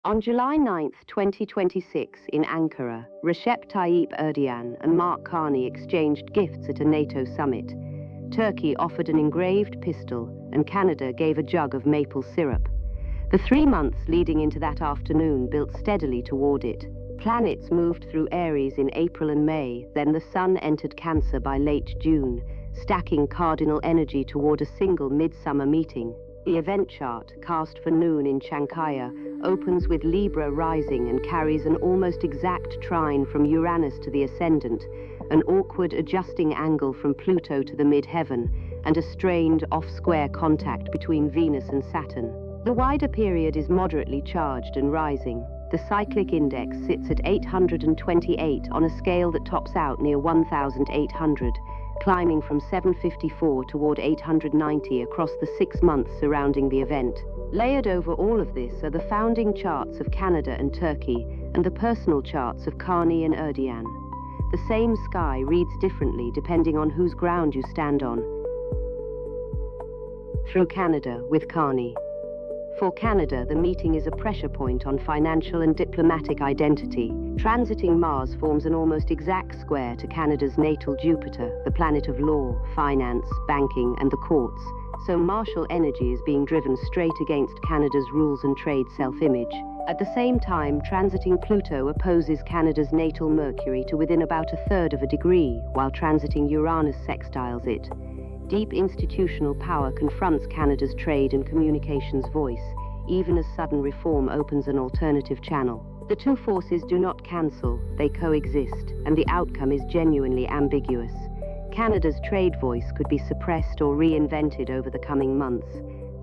On July 9, 2026, in Ankara, Recep Tayyip Erdogan and Mark Carney exchanged gifts at a NATO summit. Turkey offered an engraved pistol, and Canada gave a jug of maple syrup. The 3 months leading into that afternoon built steadily toward it. Planets moved through Aries in April and May, then the Sun entered Cancer by late June, stacking cardinal energy toward a single midsummer meeting. The event chart, cast for noon in Chankaya, opens with Libra rising and carries an almost exact trine from Uranus to the ascendant, an awkward adjusting angle from Pluto to the midheaven, and a strained off-square contact between Venus and Saturn. The wider period is moderately charged and rising. The cyclic index sits at 828 on a scale that tops out near 1,800, climbing from 754 toward 890 across the 6 months surrounding the event. Layered over all of this are the founding charts of Canada and Turkey and the personal charts of Carney and Erdogan. The same sky reads differently depending on whose ground you stand on. Through Canada with Carney. For Canada, the meeting is a pressure point on financial and diplomatic identity. Transiting Mars forms an almost exact square to Canada's natal Jupiter, the planet of law, finance, banking, and the courts. So martial energy is being driven straight against Canada's rules and trade self-image. At the same time, transiting Pluto opposes Canada's natal Mercury to within about 1/3 of a degree, while transiting Uranus sextiles it. Deep institutional power confronts Canada's trade and communications voice, even as sudden reform opens an alternative channel. The two forces do not cancel, they coexist, and the outcome is genuinely ambiguous. Canada's trade voice could be suppressed or reinvented over the coming months.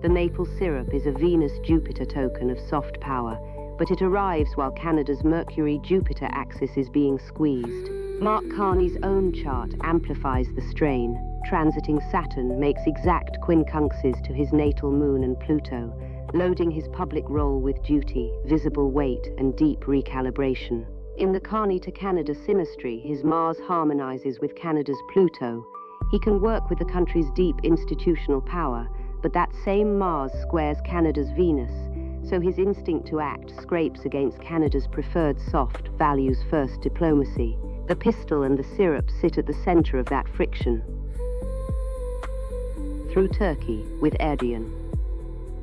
The maple syrup is a Venus-Jupiter token of soft power, but it arrives while Canada's Mercury-Jupiter axis is being squeezed. Mark Carney's own chart amplifies the strain. Transiting Saturn makes exact quincunxes to his natal moon and Pluto, loading his public role with duty, visible weight, and deep recalibration. In the Carney to Canada synastry, his Mars harmonizes with Canada's Pluto. He can work with the country's deep institutional power, but that same Mars squares Canada's Venus, so his instinct to act scrapes against Canada's preferred soft, values-first diplomacy. The pistol and the syrup sit at the center of that friction. Through Turkey with Erdogan.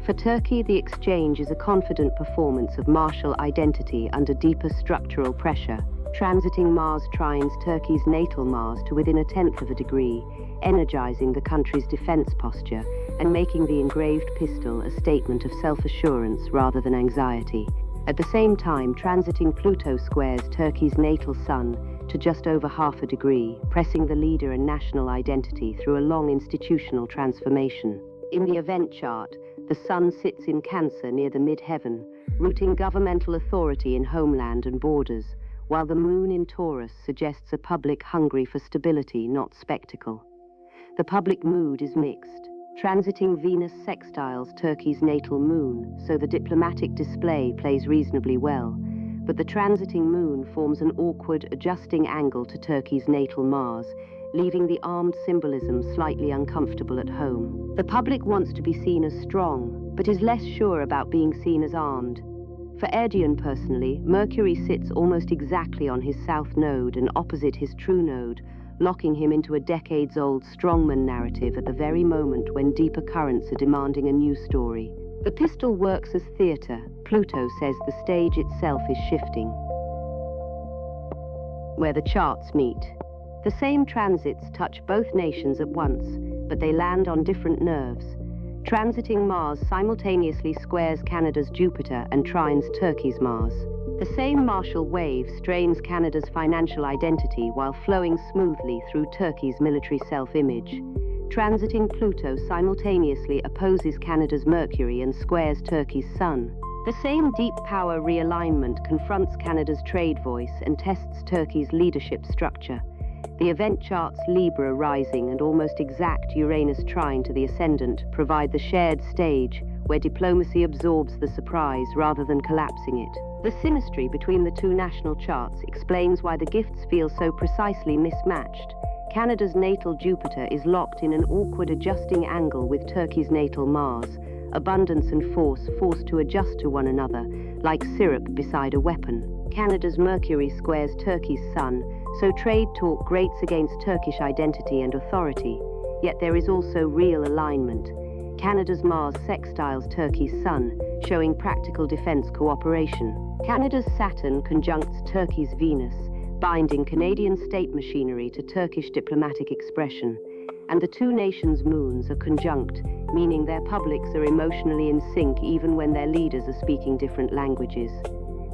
For Turkey, the exchange is a confident performance of martial identity under deeper structural pressure. Transiting Mars trines Turkey's natal Mars to within 1/10 of a degree, energizing the country's defense posture and making the engraved pistol a statement of self-assurance rather than anxiety. At the same time, transiting Pluto squares Turkey's natal sun to just over 1/2 a degree, pressing the leader and national identity through a long institutional transformation. In the event chart, the Sun sits in Cancer near the midheaven, rooting governmental authority in homeland and borders, while the Moon in Taurus suggests a public hungry for stability, not spectacle. The public mood is mixed. Transiting Venus sextiles Turkey's natal moon, so the diplomatic display plays reasonably well, but the transiting moon forms an awkward adjusting angle to Turkey's natal Mars, leaving the armed symbolism slightly uncomfortable at home. The public wants to be seen as strong, but is less sure about being seen as armed. For Erdogan personally, Mercury sits almost exactly on his south node and opposite his true node, locking him into a decades-old strongman narrative at the very moment when deeper currents are demanding a new story. The pistol works as theater. Pluto says the stage itself is shifting. Where the charts meet. The same transits touch both nations at once, but they land on different nerves. Transiting Mars simultaneously squares Canada's Jupiter and trines Turkey's Mars. The same martial wave strains Canada's financial identity while flowing smoothly through Turkey's military self-image. Transiting Pluto simultaneously opposes Canada's Mercury and squares Turkey's Sun. The same deep power realignment confronts Canada's trade voice and tests Turkey's leadership structure. The event charts Libra rising and almost exact Uranus trine to the ascendant provide the shared stage where diplomacy absorbs the surprise rather than collapsing it. The synastry between the two national charts explains why the gifts feel so precisely mismatched. Canada's natal Jupiter is locked in an awkward adjusting angle with Turkey's natal Mars, abundance and force forced to adjust to one another, like syrup beside a weapon. Canada's Mercury squares Turkey's Sun, so trade talk grates against Turkish identity and authority. Yet there is also real alignment. Canada's Mars sextiles Turkey's Sun, showing practical defense cooperation. Canada's Saturn conjuncts Turkey's Venus, binding Canadian state machinery to Turkish diplomatic expression. And the two nations' moons are conjunct, meaning their publics are emotionally in sync even when their leaders are speaking different languages.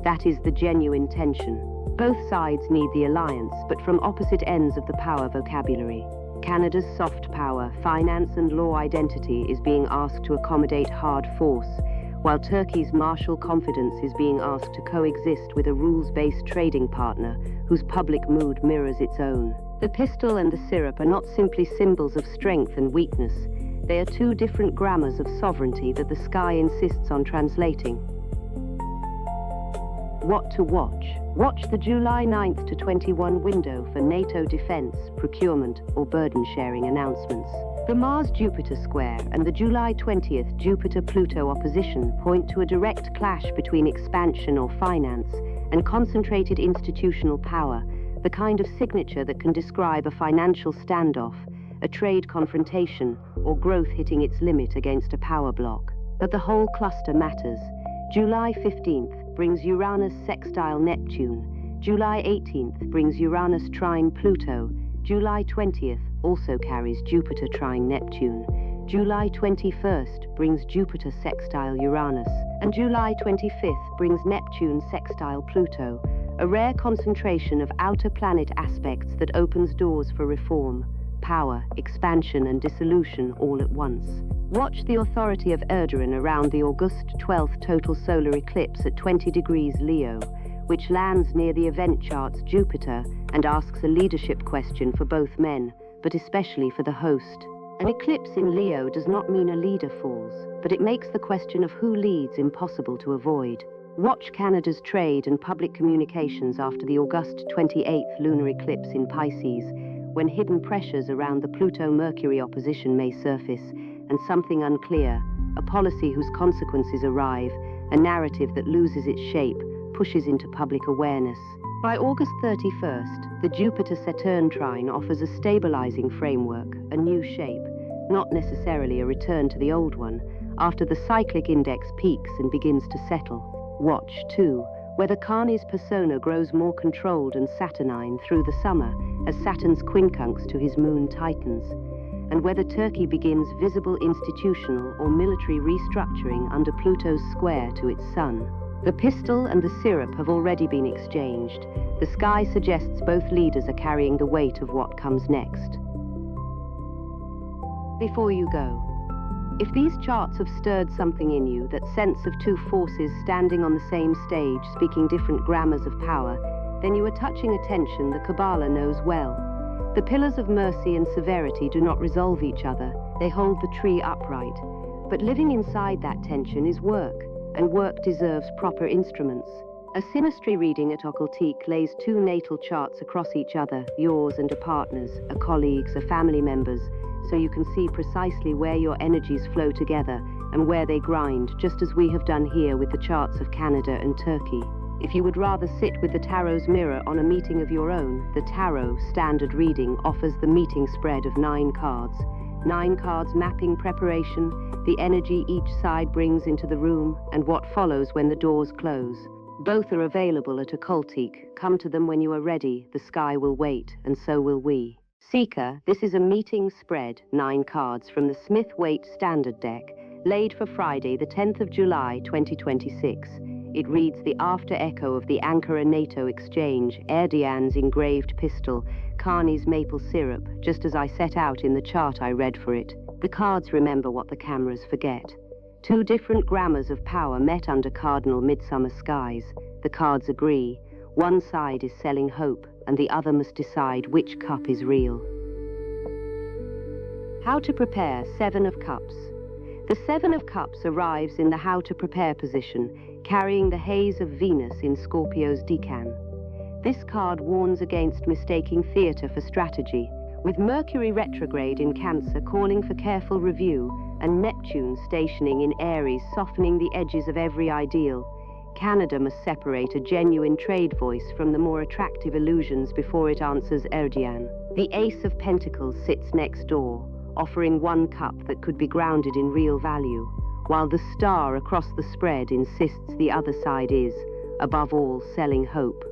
That is the genuine tension. Both sides need the alliance, but from opposite ends of the power vocabulary. Canada's soft power, finance and law identity is being asked to accommodate hard force, while Turkey's martial confidence is being asked to coexist with a rules-based trading partner whose public mood mirrors its own. The pistol and the syrup are not simply symbols of strength and weakness. They are two different grammars of sovereignty that the sky insists on translating. What to watch? Watch the July 9th to 21 window for NATO defense, procurement, or burden-sharing announcements. The Mars-Jupiter square and the July 20th Jupiter-Pluto opposition point to a direct clash between expansion or finance and concentrated institutional power, the kind of signature that can describe a financial standoff, a trade confrontation, or growth hitting its limit against a power bloc. But the whole cluster matters. July 15th brings Uranus sextile Neptune. July 18th brings Uranus trine Pluto. July 20th also carries Jupiter trine Neptune. July 21st brings Jupiter sextile Uranus. And July 25th brings Neptune sextile Pluto, a rare concentration of outer planet aspects that opens doors for reform, power, expansion, and dissolution all at once. Watch the authority of Erdogan around the August 12th total solar eclipse at 20 degrees Leo, which lands near the event chart's Jupiter and asks a leadership question for both men, but especially for the host. An eclipse in Leo does not mean a leader falls, but it makes the question of who leads impossible to avoid. Watch Canada's trade and public communications after the August 28th lunar eclipse in Pisces, when hidden pressures around the Pluto-Mercury opposition may surface, and something unclear, a policy whose consequences arrive, a narrative that loses its shape, pushes into public awareness. By August 31st, the Jupiter-Saturn trine offers a stabilizing framework, a new shape, not necessarily a return to the old one, after the cyclic index peaks and begins to settle. Watch, too, whether Carney's persona grows more controlled and saturnine through the summer as Saturn's quincunx to his moon tightens, and whether Turkey begins visible institutional or military restructuring under Pluto's square to its sun. The pistol and the syrup have already been exchanged. The sky suggests both leaders are carrying the weight of what comes next. Before you go, if these charts have stirred something in you, that sense of two forces standing on the same stage, speaking different grammars of power, then you are touching a tension the Kabbalah knows well. The pillars of mercy and severity do not resolve each other, they hold the tree upright. But living inside that tension is work, and work deserves proper instruments. A synastry reading at Occultique lays two natal charts across each other, yours and a partner's, a colleague's, a family member's, so you can see precisely where your energies flow together and where they grind, just as we have done here with the charts of Canada and Turkey. If you would rather sit with the tarot's mirror on a meeting of your own, the tarot standard reading offers the meeting spread of 9 cards. 9 cards mapping preparation, the energy each side brings into the room, and what follows when the doors close. Both are available at Occultique. Come to them when you are ready. The sky will wait, and so will we. Seeker, this is a meeting spread, 9 cards from the Smith-Waite Standard Deck, laid for Friday, the 10th of July, 2026. It reads the after-echo of the Ankara-NATO exchange, Erdogan's engraved pistol, Carney's maple syrup, just as I set out in the chart I read for it. The cards remember what the cameras forget. 2 different grammars of power met under cardinal midsummer skies. The cards agree. One side is selling hope, and the other must decide which cup is real. How to prepare 7 of Cups. The 7 of Cups arrives in the how to prepare position, carrying the haze of Venus in Scorpio's decan. This card warns against mistaking theater for strategy, with Mercury retrograde in Cancer calling for careful review and Neptune stationing in Aries softening the edges of every ideal, Canada must separate a genuine trade voice from the more attractive illusions before it answers Erdogan. The Ace of Pentacles sits next door, offering one cup that could be grounded in real value, while the star across the spread insists the other side is, above all, selling hope.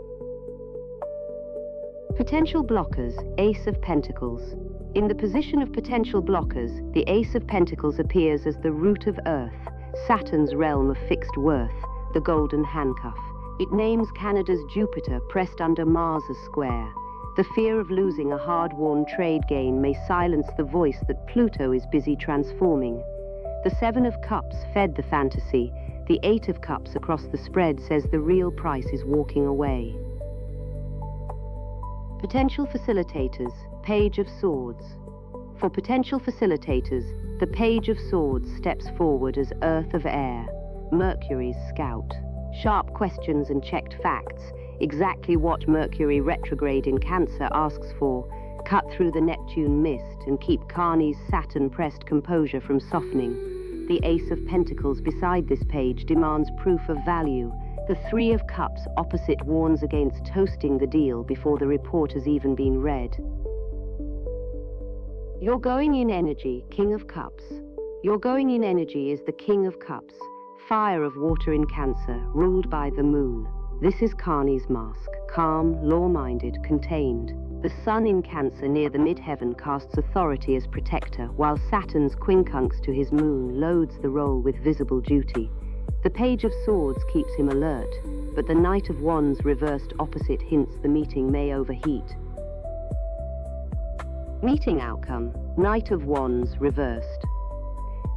Potential blockers, Ace of Pentacles. In the position of potential blockers, the Ace of Pentacles appears as the root of Earth, Saturn's realm of fixed worth, the golden handcuff. It names Canada's Jupiter pressed under Mars's square. The fear of losing a hard-won trade gain may silence the voice that Pluto is busy transforming. The Seven of Cups fed the fantasy. The Eight of Cups across the spread says the real price is walking away. Potential facilitators, Page of Swords. For potential facilitators, the Page of Swords steps forward as Earth of Air, Mercury's scout. Sharp questions and checked facts, exactly what Mercury retrograde in Cancer asks for, cut through the Neptune mist and keep Carney's Saturn-pressed composure from softening. The Ace of Pentacles beside this page demands proof of value. The Three of Cups opposite warns against toasting the deal before the report has even been read. Your going in energy, King of Cups. Your going in energy is the King of Cups, fire of water in Cancer, ruled by the moon. This is Carney's mask, calm, law-minded, contained. The sun in Cancer near the midheaven casts authority as protector, while Saturn's quincunx to his moon loads the role with visible duty. The Page of Swords keeps him alert, but the Knight of Wands reversed opposite hints the meeting may overheat. Meeting outcome, Knight of Wands reversed.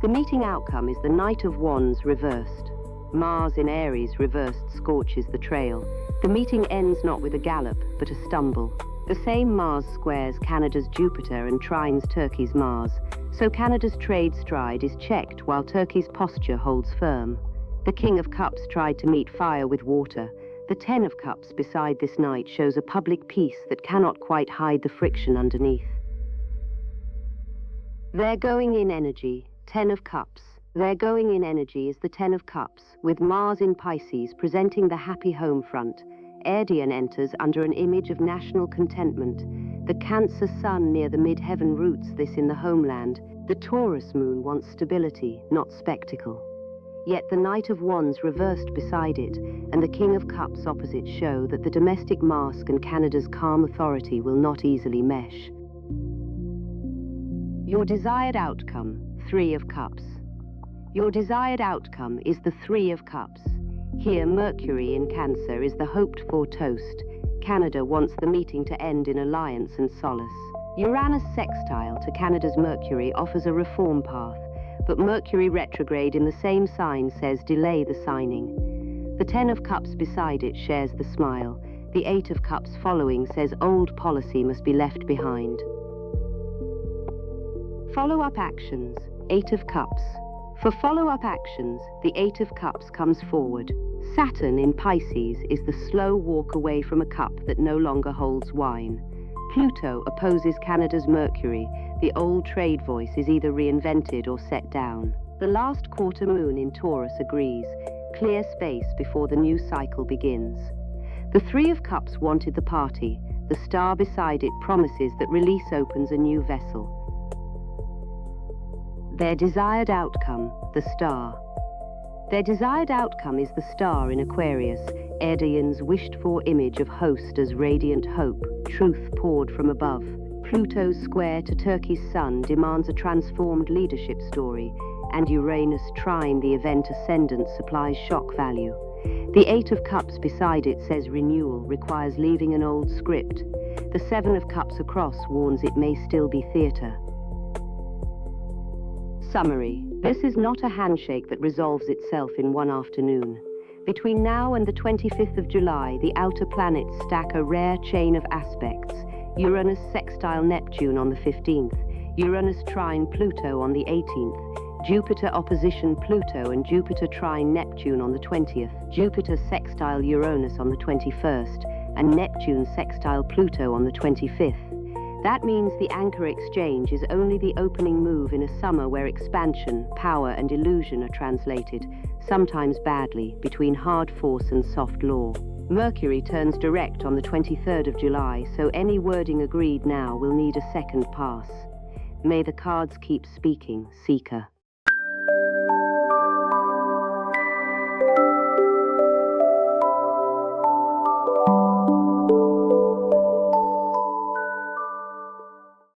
The meeting outcome is the Knight of Wands reversed. Mars in Aries reversed scorches the trail. The meeting ends not with a gallop, but a stumble. The same Mars squares Canada's Jupiter and trines Turkey's Mars, so Canada's trade stride is checked while Turkey's posture holds firm. The King of Cups tried to meet fire with water. The Ten of Cups beside this knight shows a public peace that cannot quite hide the friction underneath. Their going in energy, Ten of Cups. Their going in energy is the Ten of Cups, with Mars in Pisces presenting the happy home front. Erdogan enters under an image of national contentment. The Cancer sun near the midheaven roots this in the homeland. The Taurus moon wants stability, not spectacle. Yet the Knight of Wands reversed beside it, and the King of Cups opposite show that the domestic mask and Canada's calm authority will not easily mesh. Your desired outcome, Three of Cups. Your desired outcome is the Three of Cups. Here, Mercury in Cancer is the hoped-for toast. Canada wants the meeting to end in alliance and solace. Uranus sextile to Canada's Mercury offers a reform path, but Mercury retrograde in the same sign says delay the signing. The Ten of Cups beside it shares the smile. The Eight of Cups following says old policy must be left behind. Follow-up actions, Eight of Cups. For follow-up actions, the Eight of Cups comes forward. Saturn in Pisces is the slow walk away from a cup that no longer holds wine. Pluto opposes Canada's Mercury. The old trade voice is either reinvented or set down. The last quarter moon in Taurus agrees. Clear space before the new cycle begins. The Three of Cups wanted the party. The star beside it promises that release opens a new vessel. Their desired outcome, the star. Their desired outcome is the star in Aquarius, Erdogan's wished-for image of host as radiant hope, truth poured from above. Pluto's square to Turkey's sun demands a transformed leadership story, and Uranus trine the event ascendant supplies shock value. The Eight of Cups beside it says renewal requires leaving an old script. The Seven of Cups across warns it may still be theatre. Summary. This is not a handshake that resolves itself in one afternoon. Between now and the 25th of July, the outer planets stack a rare chain of aspects. Uranus sextile Neptune on the 15th, Uranus trine Pluto on the 18th, Jupiter opposition Pluto and Jupiter trine Neptune on the 20th, Jupiter sextile Uranus on the 21st, and Neptune sextile Pluto on the 25th. That means the anchor exchange is only the opening move in a summer where expansion, power, and illusion are translated, sometimes badly, between hard force and soft law. Mercury turns direct on the 23rd of July, so any wording agreed now will need a second pass. May the cards keep speaking, Seeker.